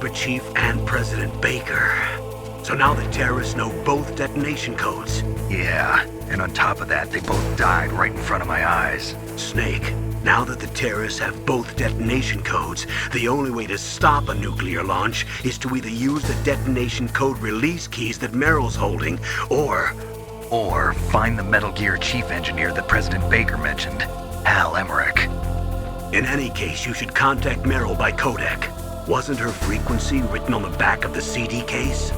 DARPA chief and President Baker. So now the terrorists know both detonation codes. Yeah, and on top of that, they both died right in front of my eyes. Snake, now that the terrorists have both detonation codes, the only way to stop a nuclear launch is to either use the detonation code release keys that Meryl's holding, or find the Metal Gear chief engineer that President Baker mentioned, Hal Emmerich. in any case, you should contact Meryl by codec. Wasn't her frequency written on the back of the CD case?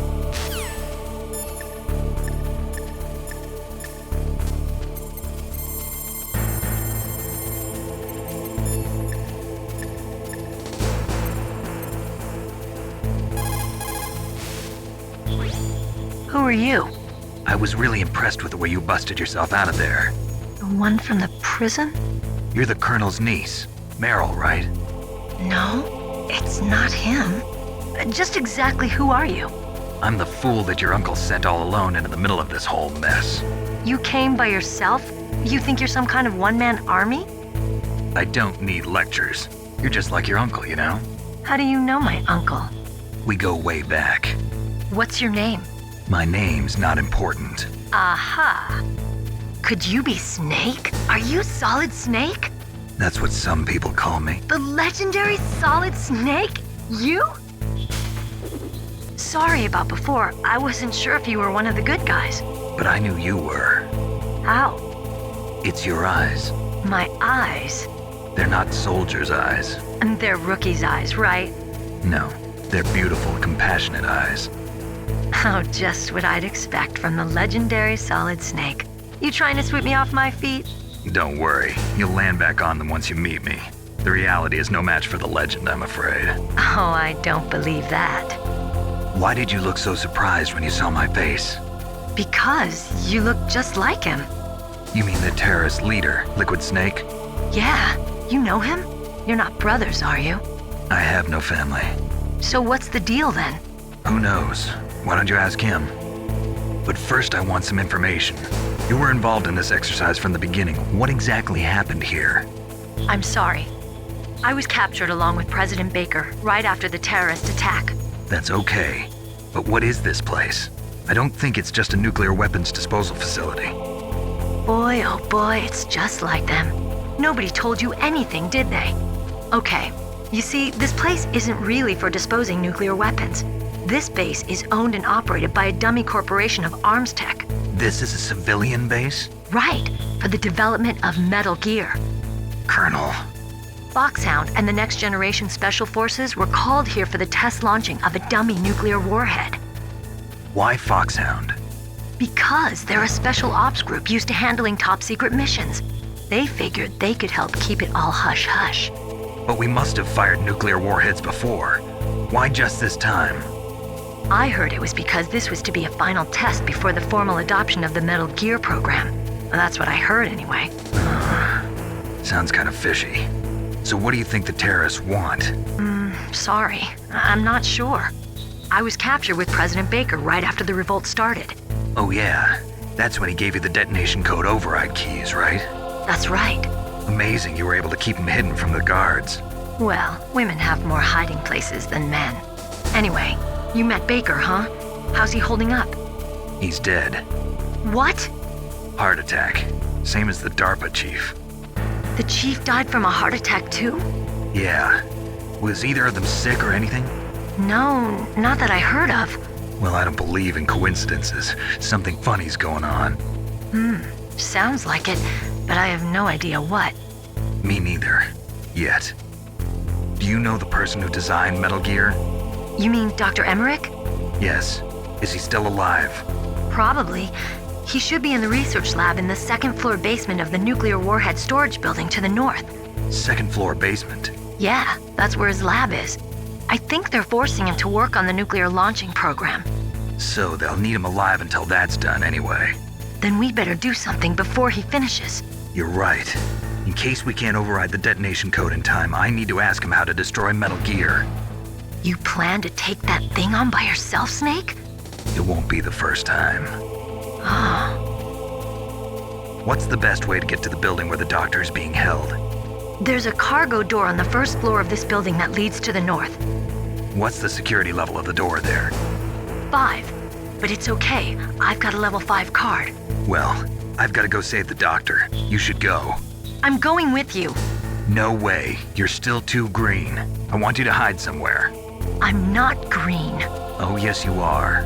Who are you? I was really impressed with the way you busted yourself out of there. The one from the prison? You're the Colonel's niece, Meryl, right? No, it's not him. Just exactly who are you? I'm the fool that your uncle sent all alone into the middle of this whole mess. You came by yourself? You think you're some kind of one-man army? I don't need lectures. You're just like your uncle, you know? How do you know my uncle? We go way back. What's your name? My name's not important. Aha. Could you be Snake? Are you Solid Snake? That's what some people call me. The legendary Solid Snake? You? Sorry about before. I wasn't sure if you were one of the good guys. But I knew you were. How? It's your eyes. My eyes? They're not soldiers' eyes. And they're rookie's eyes, right? No, they're beautiful, compassionate eyes. Oh, just what I'd expect from the legendary Solid Snake. You trying to sweep me off my feet? Don't worry, you'll land back on them once you meet me. The reality is no match for the legend, I'm afraid. Oh, I don't believe that. Why did you look so surprised when you saw my face? Because you look just like him. You mean the terrorist leader, Liquid Snake? Yeah, you know him? You're not brothers, are you? I have no family. So what's the deal then? Who knows? Why don't you ask him? But first I want some information. You were involved in this exercise from the beginning. What exactly happened here? I'm sorry. I was captured along with President Baker right after the terrorist attack. That's okay. But what is this place? I don't think it's just a nuclear weapons disposal facility. Boy, oh boy, it's just like them. Nobody told you anything, did they? Okay, you see, this place isn't really for disposing nuclear weapons. This base is owned and operated by a dummy corporation of arms tech. This is a civilian base? Right, for the development of Metal Gear. Colonel. Foxhound and the Next Generation Special Forces were called here for the test launching of a dummy nuclear warhead. Why Foxhound? Because they're a special ops group used to handling top-secret missions. They figured they could help keep it all hush-hush. But we must have fired nuclear warheads before. Why just this time? I heard it was because this was to be a final test before the formal adoption of the Metal Gear program. That's what I heard anyway. Sounds kind of fishy. So what do you think the terrorists want? Sorry. I'm not sure. I was captured with President Baker right after the revolt started. Oh yeah, that's when he gave you the detonation code override keys, right? That's right. Amazing you were able to keep them hidden from the guards. Well, women have more hiding places than men. Anyway, you met Baker, huh? How's he holding up? He's dead. What? Heart attack. Same as the DARPA chief. The chief died from a heart attack too? Yeah. Was either of them sick or anything? No, not that I heard of. Well, I don't believe in coincidences. Something funny's going on. Sounds like it, but I have no idea what. Me neither. Yet. Do you know the person who designed Metal Gear? You mean Dr. Emmerich? Yes. Is he still alive? Probably. He should be in the research lab in the second-floor basement of the nuclear warhead storage building to the north. Second floor basement? Yeah, that's where his lab is. I think they're forcing him to work on the nuclear launching program. So they'll need him alive until that's done anyway. Then we better do something before he finishes. You're right. In case we can't override the detonation code in time, I need to ask him how to destroy Metal Gear. You plan to take that thing on by yourself, Snake? It won't be the first time. What's the best way to get to the building where the doctor is being held? There's a cargo door on the first floor of this building that leads to the north. What's the security level of the door there? 5. But it's okay. I've got a level 5 card. Well, I've got to go save the doctor. You should go. I'm going with you. No way. You're still too green. I want you to hide somewhere. I'm not green. Oh, yes, you are.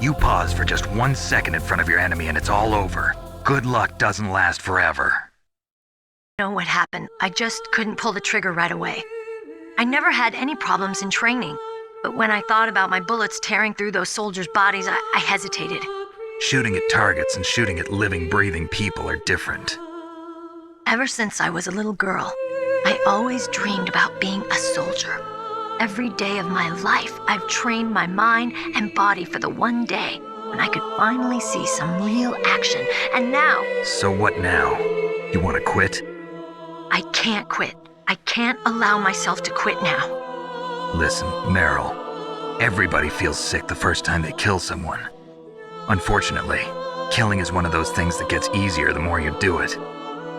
You pause for just 1 second in front of your enemy and it's all over. Good luck doesn't last forever. I know what happened. I just couldn't pull the trigger right away. I never had any problems in training, but when I thought about my bullets tearing through those soldiers' bodies, I hesitated. Shooting at targets and shooting at living, breathing people are different. Ever since I was a little girl, I always dreamed about being a soldier. Every day of my life, I've trained my mind and body for the one day when I could finally see some real action, and now... So what now? You want to quit? I can't quit. I can't allow myself to quit now. Listen, Meryl, everybody feels sick the first time they kill someone. Unfortunately, killing is one of those things that gets easier the more you do it.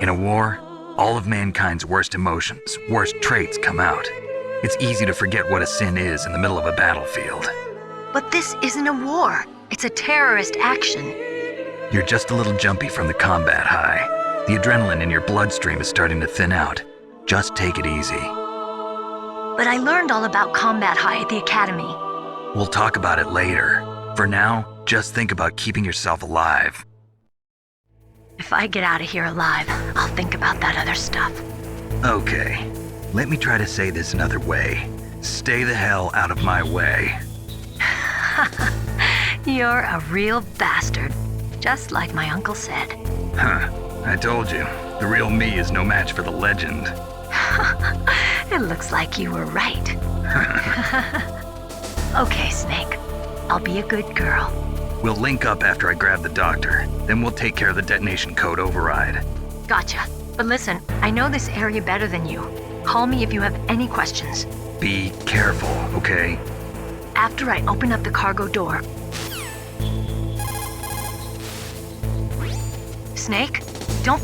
In a war, all of mankind's worst emotions, worst traits come out. It's easy to forget what a sin is in the middle of a battlefield. But this isn't a war. It's a terrorist action. You're just a little jumpy from the combat high. The adrenaline in your bloodstream is starting to thin out. Just take it easy. But I learned all about combat high at the academy. We'll talk about it later. For now, just think about keeping yourself alive. If I get out of here alive, I'll think about that other stuff. Okay, let me try to say this another way. Stay the hell out of my way. You're a real bastard, just like my uncle said. Huh, I told you, the real me is no match for the legend. It looks like you were right. Okay, Snake. I'll be a good girl. We'll link up after I grab the doctor. Then we'll take care of the detonation code override. Gotcha. But listen, I know this area better than you. Call me if you have any questions. Be careful, okay? After I open up the cargo door... Snake, don't...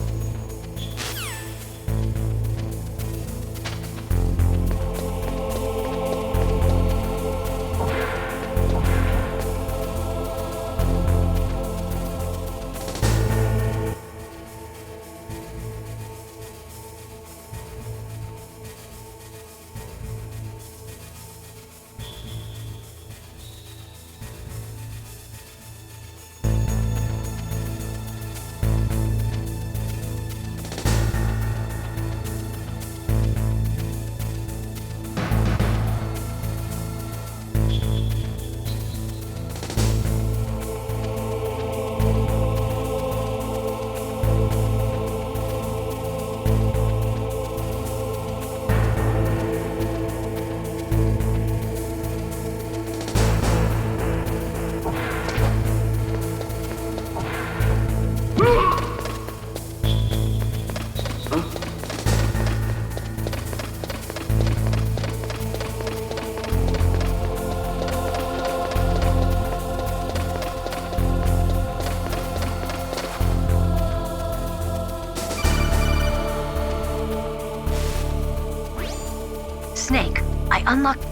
Snake, I unlocked...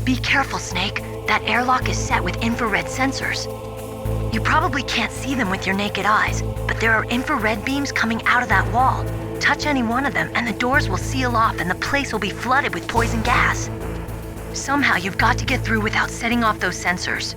Be careful, Snake. That airlock is set with infrared sensors. You probably can't see them with your naked eyes, but there are infrared beams coming out of that wall. Touch any one of them and the doors will seal off and the place will be flooded with poison gas. Somehow you've got to get through without setting off those sensors.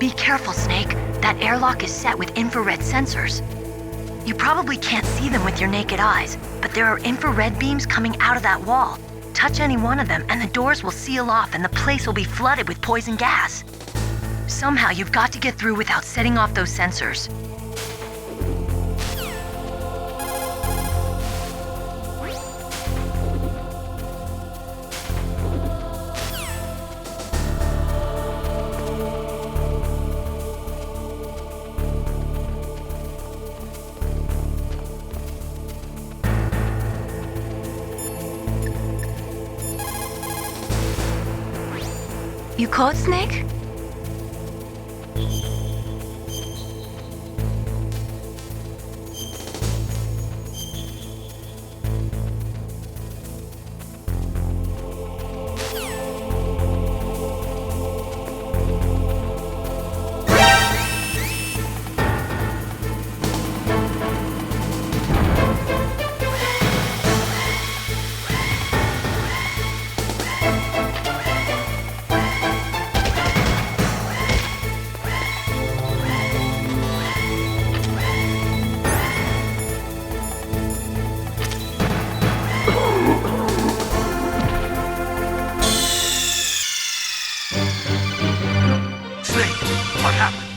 Be careful, Snake. That airlock is set with infrared sensors. You probably can't see them with your naked eyes, but there are infrared beams coming out of that wall. Touch any one of them and the doors will seal off and the place will be flooded with poison gas. Somehow you've got to get through without setting off those sensors. You caught Snake? Snake, what happened?